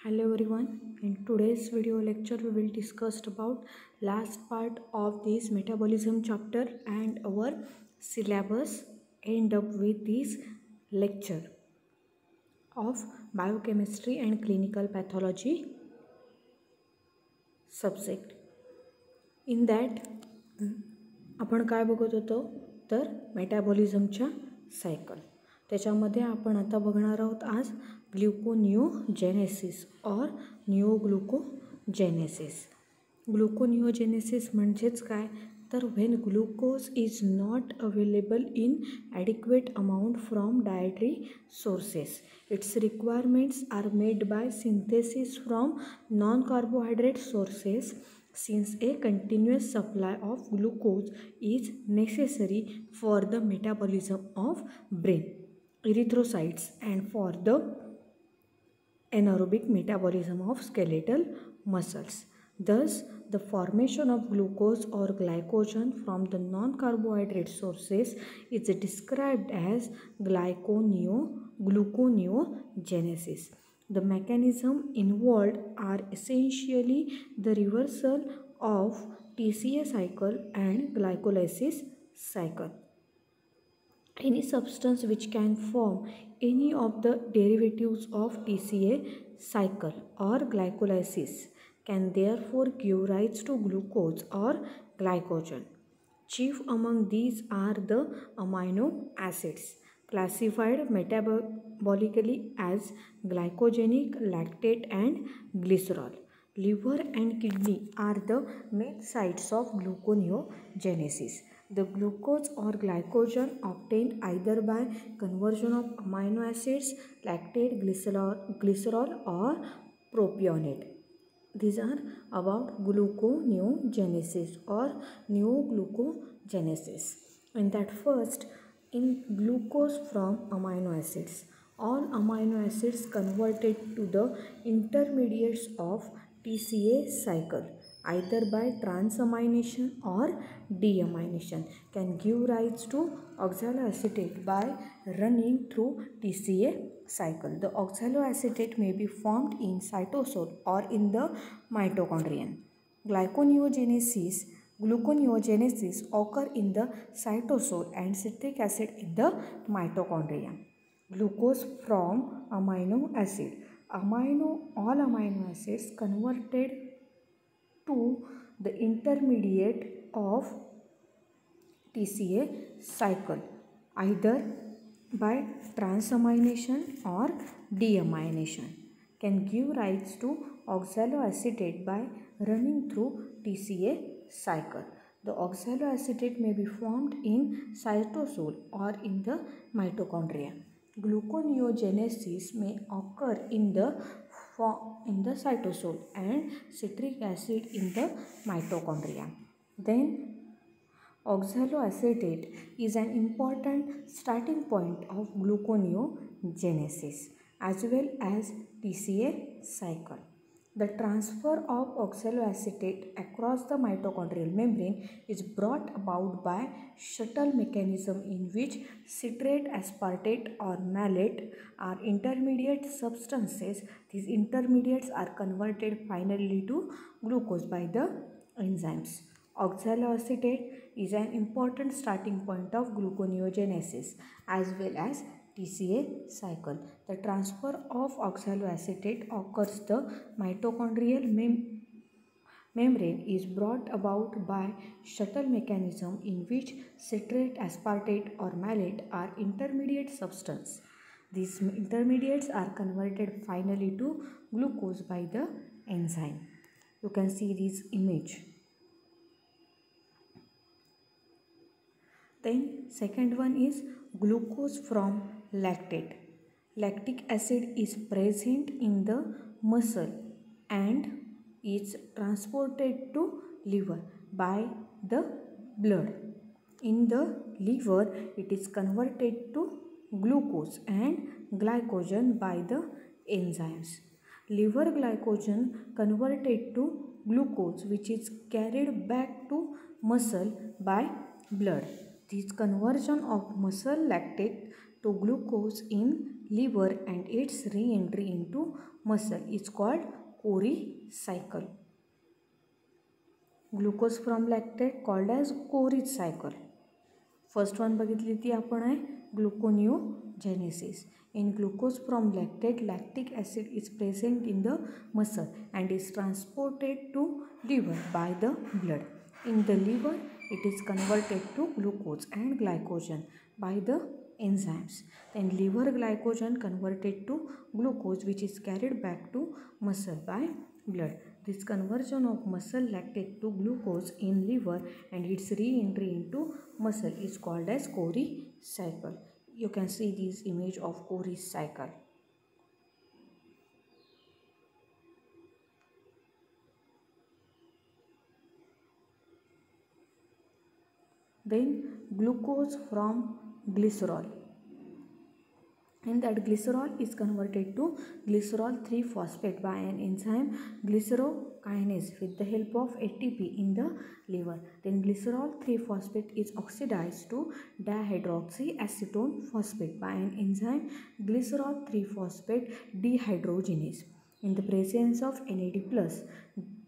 Hello everyone. In today's video lecture we will discuss about last part of this metabolism chapter and our syllabus end up with this lecture of biochemistry and clinical pathology subject. In that आपण काय बघत होतो तर मेटाबॉलिझमच्या cycle त्याच्यामध्ये आपण आता बघणार आहोत आज ग्लुकोनिओजेनेसिस और निओग्लुकोजेनेसिस. ग्लुकोनिओजेनेसिस म्हणजेच काय तर when glucose is not available in adequate amount from dietary sources. Its requirements are made by synthesis from non carbohydrate sources. Since a continuous supply of glucose is necessary for the metabolism of brain, erythrocytes and for the anaerobic metabolism of skeletal muscles. Thus, the formation of glucose or glycogen from the non-carbohydrate sources is described as gluconeogenesis. The mechanism involved are essentially the reversal of TCA cycle and glycolysis cycle. Any substance which can form any of the derivatives of TCA cycle or glycolysis can therefore give rise to glucose or glycogen. Chief among these are the amino acids, classified metabolically as glycogenic, lactate and glycerol. Liver and kidney are the main sites of gluconeogenesis. The glucose or glycogen obtained either by conversion of amino acids, lactate, glycerol or propionate. These are about gluconeogenesis or neoglucogenesis. And that first, in glucose from amino acids, all amino acids converted to the intermediates of TCA cycle either by transamination or deamination can give rise to oxaloacetate by running through TCA cycle. The oxaloacetate may be formed in cytosol or in the mitochondrion. Gluconeogenesis occur in the cytosol and citric acid in the mitochondria. Glucose from amino acid. All amino acids converted to the intermediate of TCA cycle either by transamination or deamination can give rise to oxaloacetate by running through TCA cycle. The oxaloacetate may be formed in cytosol or in the mitochondria. Gluconeogenesis may occur in the cytosol and citric acid in the mitochondria. Then oxaloacetate is an important starting point of gluconeogenesis as well as TCA cycle. The transfer of oxaloacetate across the mitochondrial membrane is brought about by shuttle mechanism in which citrate, aspartate or malate are intermediate substances. These intermediates are converted finally to glucose by the enzymes. Oxaloacetate is an important starting point of gluconeogenesis as well as TCA cycle. The transfer of oxaloacetate occurs the mitochondrial membrane is brought about by shuttle mechanism in which citrate, aspartate or malate are intermediate substance. These intermediates are converted finally to glucose by the enzyme. You can see this image. Then second one is glucose from lactate. Lactic acid is present in the muscle and is transported to liver by the blood. In the liver, it is converted to glucose and glycogen by the enzymes. Liver glycogen converted to glucose which is carried back to muscle by blood. This conversion of muscle lactate to glucose in liver and its re-entry into muscle is called Cori cycle. Glucose from lactate called as Cori cycle. First one बघितली ती आपण आहे gluconeogenesis. In glucose from lactate, lactic acid is present in the muscle and is transported to liver by the blood. In the liver, it is converted to glucose and glycogen by the enzymes. Then liver glycogen converted to glucose, which is carried back to muscle by blood. This conversion of muscle lactate to glucose in liver and its re-entry into muscle is called as Cori cycle. You can see this image of Cori cycle. Then glucose from glycerol. And that glycerol is converted to glycerol 3-phosphate by an enzyme glycerokinase with the help of ATP in the liver. Then glycerol 3-phosphate is oxidized to dihydroxyacetone phosphate by an enzyme glycerol 3-phosphate dehydrogenase. In the presence of NAD+,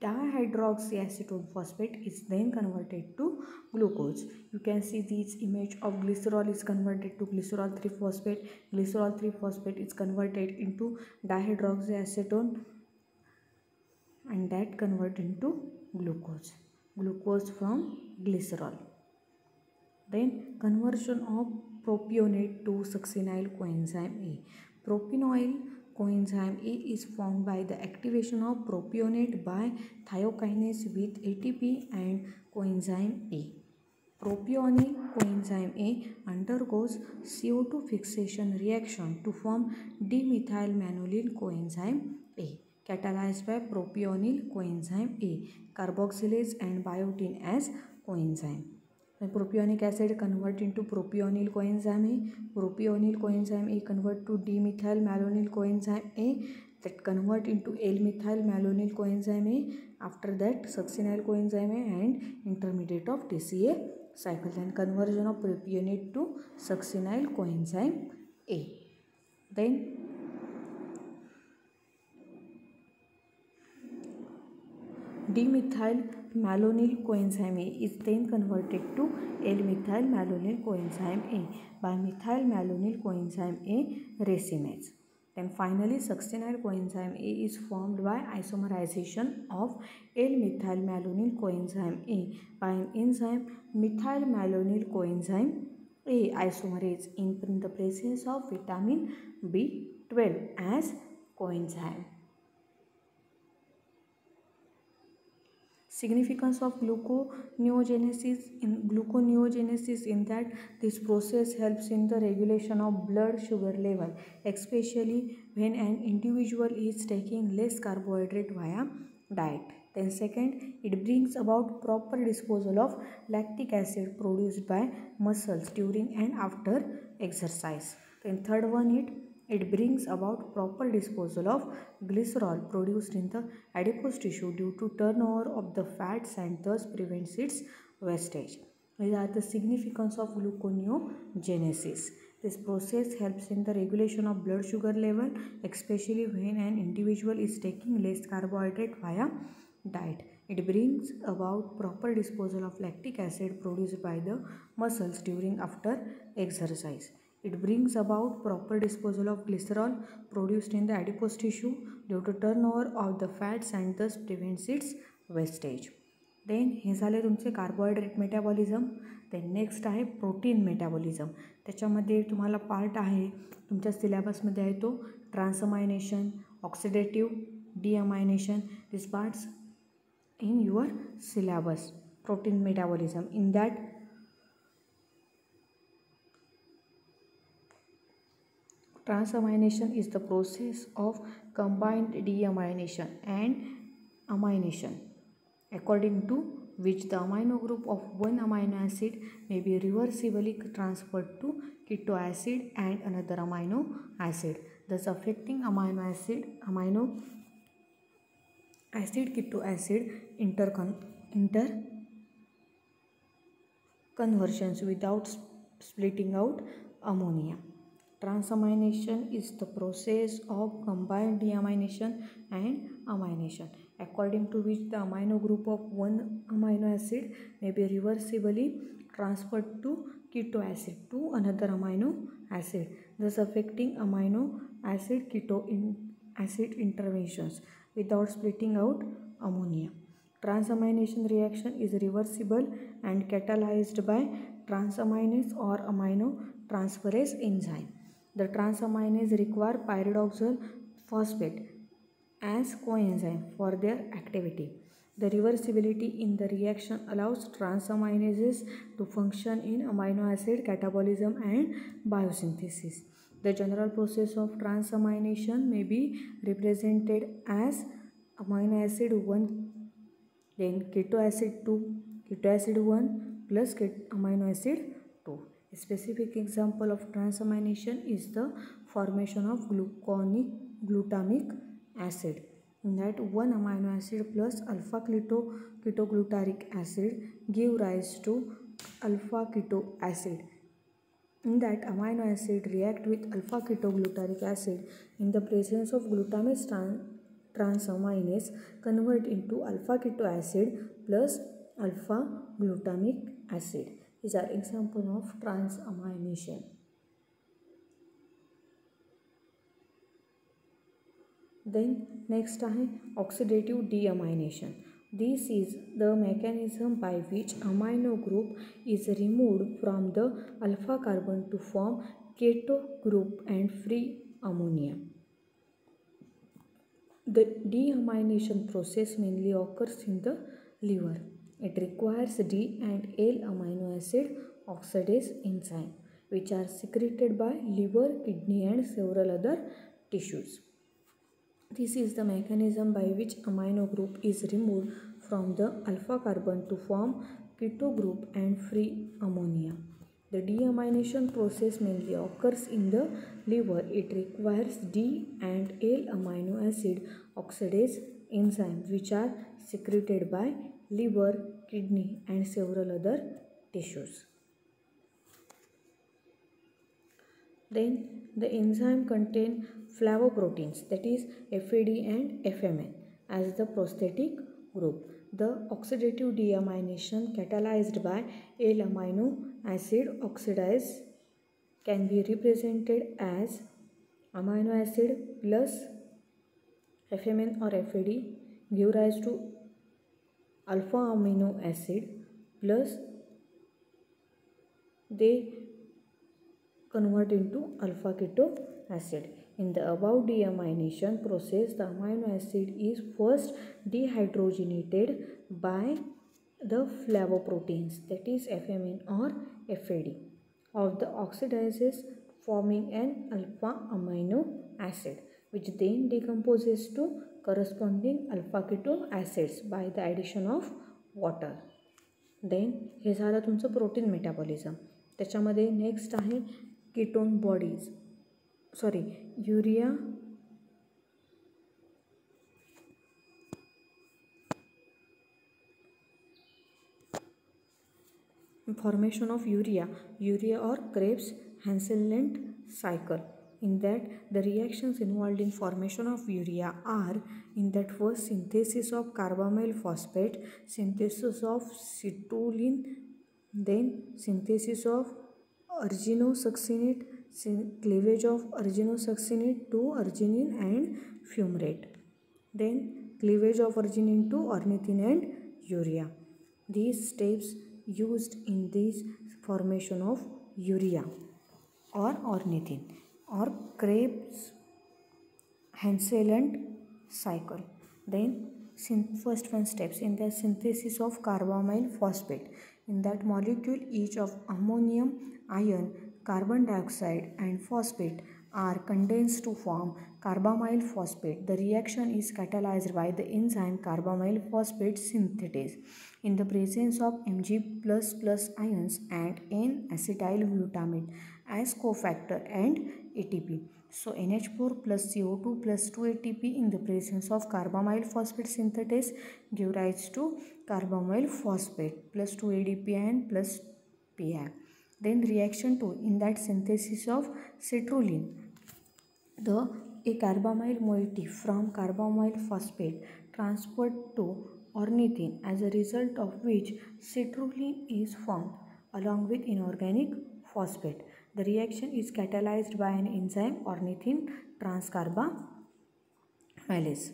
dihydroxyacetone phosphate is then converted to glucose. You can see this image of glycerol is converted to glycerol 3-phosphate. Glycerol 3-phosphate is converted into dihydroxyacetone and that convert into glucose. Glucose from glycerol. Then conversion of propionate to succinyl coenzyme A. Propionate coenzyme A is formed by the activation of propionate by thiokinase with ATP and coenzyme A. Propionyl coenzyme A undergoes CO2 fixation reaction to form dimethylmanolil coenzyme A, catalyzed by propionyl coenzyme A, carboxylase and biotin as coenzyme. When propionic acid convert into propionyl coenzyme A, propionyl coenzyme A convert to dimethylmalonyl coenzyme A, that convert into L-methylmalonyl coenzyme A. After that, succinyl coenzyme A and intermediate of TCA cycle. Then conversion of propionate to succinyl coenzyme A. Then dimethylmalonyl coenzyme A is then converted to L-methylmalonyl coenzyme A by methylmalonyl coenzyme A racemase. Then finally, succinyl coenzyme A is formed by isomerization of L-methylmalonyl coenzyme A by an enzyme methylmalonyl coenzyme A isomerase in the presence of vitamin B12 as coenzyme. Significance of gluconeogenesis in that this process helps in the regulation of blood sugar level, especially when an individual is taking less carbohydrate via diet. Then second, it brings about proper disposal of lactic acid produced by muscles during and after exercise. Then third one, it brings about proper disposal of glycerol produced in the adipose tissue due to turnover of the fats and thus prevents its wastage. These are the significance of gluconeogenesis. This process helps in the regulation of blood sugar level, especially when an individual is taking less carbohydrate via diet. It brings about proper disposal of lactic acid produced by the muscles during after exercise. It brings about proper disposal of glycerol produced in the adipose tissue due to turnover of the fats and thus prevents its wastage. Then हे झाले तुमचे carbohydrate metabolism. Then next आहे protein metabolism. त्याच्यामध्ये तुम्हाला part आहे तुमच्या सिलेबसमध्ये आहे तो transamination, oxidative deamination. This parts in your syllabus. Protein metabolism. In that, transamination is the process of combined deamination and amination, according to which the amino group of one amino acid may be reversibly transferred to keto acid and another amino acid, thus affecting amino acid keto acid interconversions without splitting out ammonia. Transamination is the process of combined deamination and amination, according to which the amino group of one amino acid may be reversibly transferred to keto acid to another amino acid, thus affecting amino acid acid interventions without splitting out ammonia. Transamination reaction is reversible and catalyzed by transaminase or amino transferase enzyme. The transaminase require pyridoxal phosphate as coenzyme for their activity. The reversibility in the reaction allows transaminases to function in amino acid catabolism and biosynthesis. The general process of transamination may be represented as amino acid 1, then keto acid 2, keto acid 1 plus amino acid 2. A specific example of transamination is the formation of glutamic acid. In that, one amino acid plus alpha ketoglutaric acid give rise to alpha keto acid. In that, amino acid react with alpha ketoglutaric acid in the presence of glutamate transaminase convert into alpha keto acid plus alpha glutamic acid. These are examples of transamination. Then next आहे oxidative deamination. This is the mechanism by which amino group is removed from the alpha carbon to form keto group and free ammonia. The deamination process mainly occurs in the liver. It requires D and L amino acid oxidase enzyme, which are secreted by liver, kidney and several other tissues. This is the mechanism by which amino group is removed from the alpha carbon to form keto group and free ammonia. The deamination process mainly occurs in the liver. It requires D and L amino acid oxidase enzymes, which are secreted by liver, kidney and several other tissues. Then the enzyme contain flavoproteins, that is FAD and FMN, as the prosthetic group. The oxidative deamination catalyzed by L amino acid oxidase can be represented as amino acid plus FMN or FAD give rise to alpha amino acid plus they convert into alpha keto acid. In the above deamination process, the amino acid is first dehydrogenated by the flavoproteins, that is FMN or FAD, of the oxidases, forming an alpha amino acid, which then decomposes to corresponding alpha keto acids by the addition of water. Then हे झालं तुमचं protein metabolism. त्याच्यामध्ये next आहे ketone bodies urea formation of urea or Krebs-Hasselbalch cycle. In that, the reactions involved in formation of urea are in that first synthesis of carbamyl phosphate, synthesis of citrullin, then synthesis of arginosuccinate, cleavage of arginosuccinate to arginine and fumarate, then cleavage of arginine to ornithine and urea. These steps used in this formation of urea or ornithine or Krebs-Hasselbalch cycle. Then first one steps in the synthesis of carbamyl phosphate. In that molecule, each of ammonium, iron, carbon dioxide and phosphate are condensed to form carbamyl phosphate. The reaction is catalyzed by the enzyme carbamyl phosphate synthetase in the presence of Mg++ ions and N-acetyl glutamate as cofactor and ATP. So NH4 plus CO2 plus 2 ATP in the presence of carbamyl phosphate synthetase give rise to carbamyl phosphate plus 2 ADP and plus PI. Then reaction 2, in that synthesis of citrulline, a carbamyl moiety from carbamyl phosphate transferred to ornithine, as a result of which citrulline is formed along with inorganic phosphate. The reaction is catalyzed by an enzyme ornithine transcarbamylase.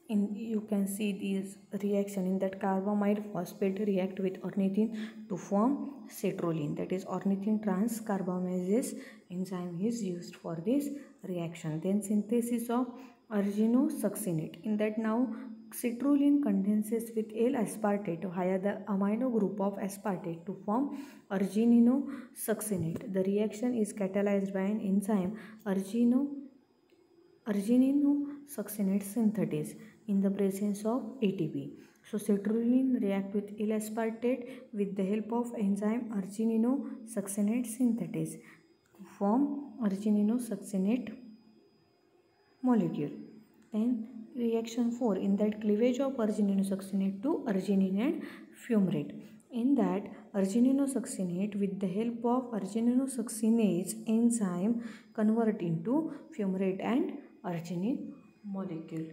You can see this reaction in that carbamyl phosphate react with ornithine to form citrulline, that is ornithine transcarbamylase enzyme is used for this reaction. Then synthesis of arginosuccinate, in that now citrulline condenses with L-aspartate via the amino group of aspartate to form argininosuccinate. The reaction is catalyzed by an enzyme argininosuccinate synthetase in the presence of ATP. So citrulline react with L-aspartate with the help of enzyme argininosuccinate synthetase to form argininosuccinate molecule. Then reaction 4, in that cleavage of argininosuccinate to arginine and fumarate. In that argininosuccinate with the help of argininosuccinase enzyme convert into fumarate and arginine molecule.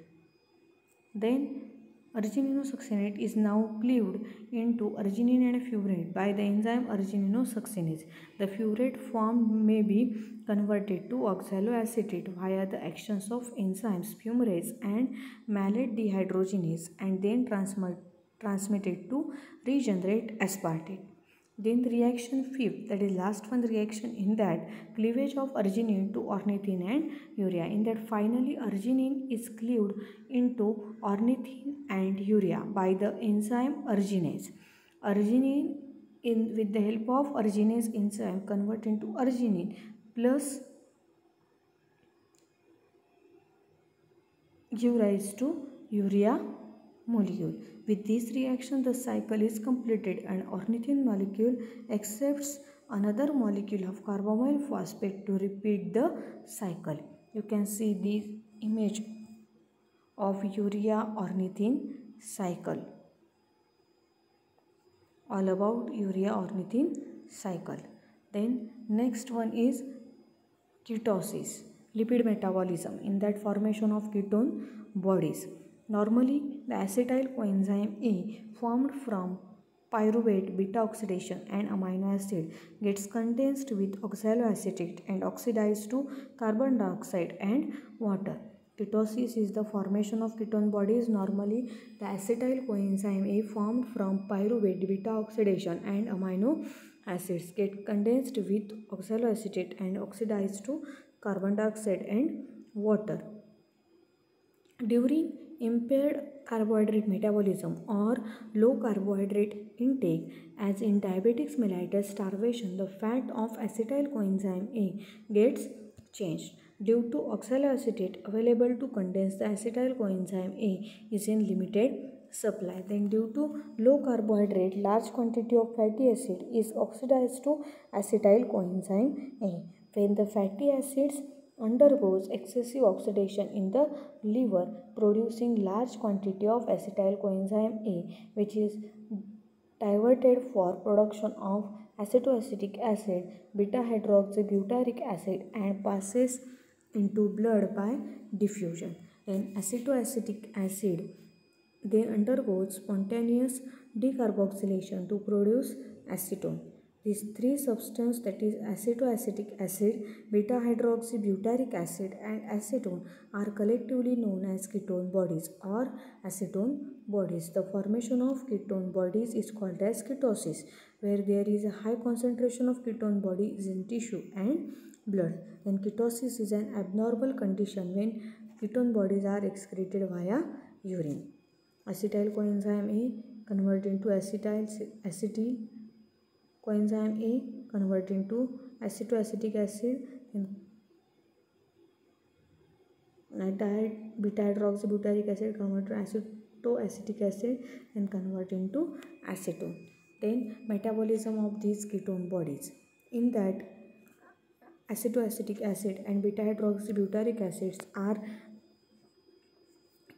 Then argininosuccinate is now cleaved into arginine and fumarate by the enzyme argininosuccinase. The fumarate formed may be converted to oxaloacetate via the actions of enzymes fumarase and malate dehydrogenase and then transmitted to regenerate aspartate. Then reaction 5th, that is last one reaction, in that cleavage of arginine to ornithine and urea. In that finally arginine is cleaved into ornithine and urea by the enzyme arginase. Arginine with the help of arginase enzyme convert into arginine plus give rise to urea molecule. With this reaction, the cycle is completed and ornithine molecule accepts another molecule of carbamyl phosphate to repeat the cycle. You can see this image of urea ornithine cycle. All about urea ornithine cycle. Then next one is ketosis, lipid metabolism, in that formation of ketone bodies. Normally, the acetyl coenzyme A formed from pyruvate beta oxidation and amino acid gets condensed with oxaloacetate and oxidized to carbon dioxide and water. Ketosis is the formation of ketone bodies. Normally, the acetyl coenzyme A formed from pyruvate beta oxidation and amino acids get condensed with oxaloacetate and oxidized to carbon dioxide and water. During impaired carbohydrate metabolism or low carbohydrate intake, as in diabetic mellitus starvation, the fat of acetyl coenzyme A gets changed. Due to oxaloacetate available to condense the acetyl coenzyme A is in limited supply. Then due to low carbohydrate, large quantity of fatty acid is oxidized to acetyl coenzyme A. When the fatty acids undergoes excessive oxidation in the liver, producing large quantity of acetyl coenzyme A, which is diverted for production of acetoacetic acid, beta hydroxybutyric acid, and passes into blood by diffusion. Then acetoacetic acid then undergoes spontaneous decarboxylation to produce acetone. These three substances, that is acetoacetic acid, beta hydroxybutyric acid, and acetone, are collectively known as ketone bodies or acetone bodies. The formation of ketone bodies is called as ketosis, where there is a high concentration of ketone bodies in tissue and blood. And ketosis is an abnormal condition when ketone bodies are excreted via urine. Acetyl coenzyme A convert into acetyl coenzyme A convert into acetoacetic acid, and beta hydroxybutyric acid convert to acetoacetic acid and convert into acetone. Then metabolism of these ketone bodies, in that acetoacetic acid and beta hydroxybutyric acids are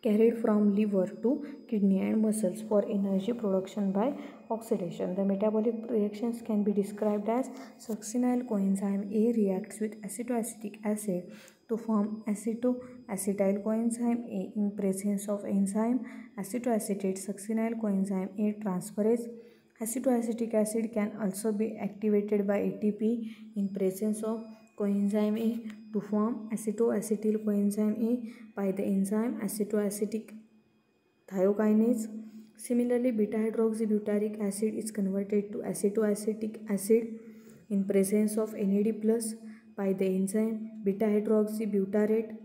carried from liver to kidney and muscles for energy production by oxidation. The metabolic reactions can be described as succinyl coenzyme A reacts with acetoacetic acid to form acetoacetyl coenzyme A in presence of enzyme acetoacetate succinyl coenzyme A transferase. Acetoacetic acid can also be activated by ATP in presence of coenzyme A to form acetoacetyl coenzyme A by the enzyme acetoacetic thiokinase. Similarly, beta-hydroxybutyric acid is converted to acetoacetic acid in presence of NAD+ by the enzyme beta-hydroxybutyrate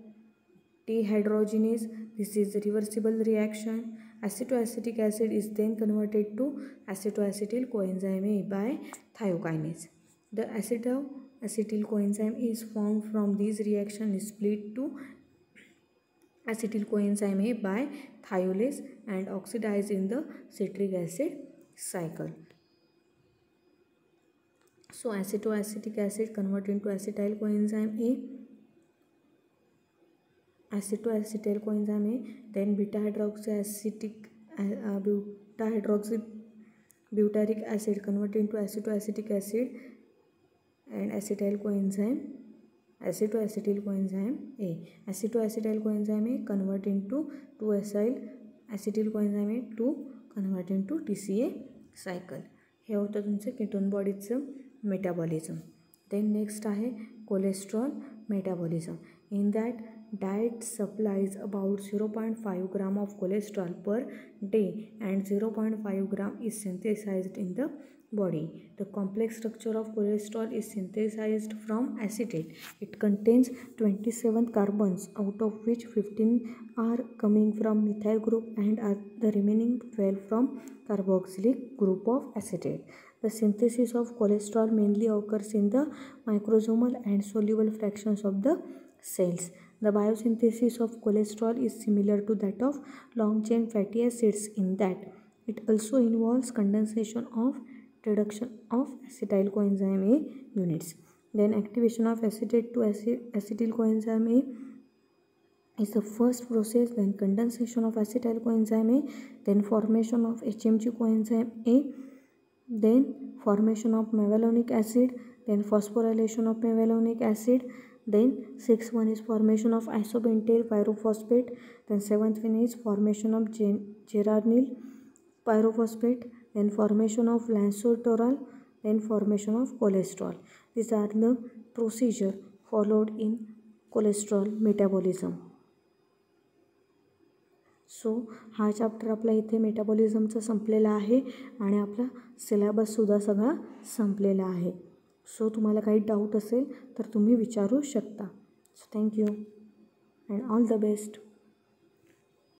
dehydrogenase. This is a reversible reaction. Acetoacetic acid is then converted to acetoacetyl coenzyme A by thiokinase. The acetoacetyl coenzyme is formed from these reactions is split to acetyl coenzyme A by thiolase and oxidized in the citric acid cycle. So acetoacetic acid converted into acetyl coenzyme A, acetoacetyl coenzyme A, then beta-hydroxybutyric acid converted into acetoacetic acid and acetoacetyl coenzyme A. Acetoacetyl coenzyme A convert into 2-acyl acetyl coenzyme A to convert into TCA cycle. हे होतं तुमचं ketone बॉडीचं metabolism. Then next आहे cholesterol metabolism. In that diet supplies about 0.5 gram of cholesterol per day and 0.5 gram is synthesized in the body. The complex structure of cholesterol is synthesized from acetate. It contains 27 carbons, out of which 15 are coming from methyl group and the remaining 12 from carboxylic group of acetate. The synthesis of cholesterol mainly occurs in the microsomal and soluble fractions of the cells. The biosynthesis of cholesterol is similar to that of long-chain fatty acids in that it also involves condensation of reduction of acetyl coenzyme A units. Then activation of acetate to acetyl coenzyme A is the first process, then condensation of acetyl coenzyme A, then formation of HMG coenzyme A, then formation of mevalonic acid, then phosphorylation of mevalonic acid, then 6th one is formation of isopentyl pyrophosphate, then 7th one is formation of geranyl pyrophosphate, then formation of lansoprazole, then formation of cholesterol. These are the procedure followed in cholesterol metabolism. सो हा chapter आपला इथे मेटाबॉलिझमचा संपलेला आहे आणि आपला सिलेबससुद्धा सगळा संपलेला आहे. सो तुम्हाला काही डाऊट असेल तर तुम्ही विचारू शकता. So thank you and all the best.